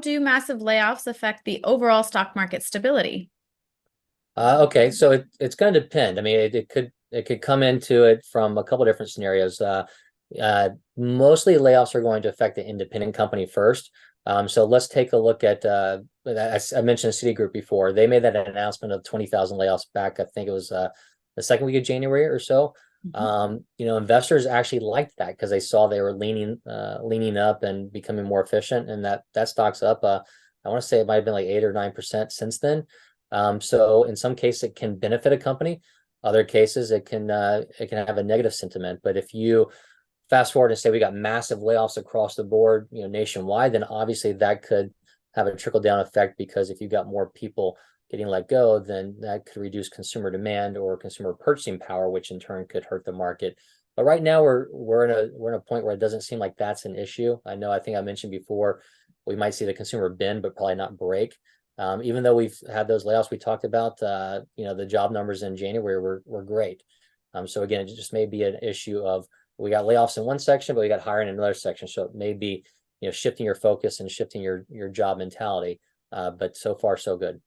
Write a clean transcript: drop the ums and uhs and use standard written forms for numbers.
do massive layoffs affect the overall stock market stability? Okay, so it's going to depend. I mean, it could come into it from a couple different scenarios. Mostly layoffs are going to affect the independent company first. So let's take a look at I mentioned Citigroup before. They made that announcement of 20,000 layoffs back. I think it was the second week of January or so. Mhm. Investors actually liked that because they saw they were leaning up and becoming more efficient, and that stock's up. I want to say it might have been like 8 or 9% since then. So in some cases it can benefit a company. Other cases it can have a negative sentiment. But if you fast forward and say we got massive layoffs across the board, nationwide, then obviously that could have a trickle down effect, because if you've got more people getting let go, then that could reduce consumer demand or consumer purchasing power, which in turn could hurt the market. But right now we're in a point where it doesn't seem like that's an issue. I think I mentioned before we might see the consumer bend, but probably not break. Even though we've had those layoffs we talked about, the job numbers in January were great. So again, it just may be an issue of we got layoffs in one section, but we got hiring in another section. So it may be, shifting your focus and shifting your job mentality. But so far, so good.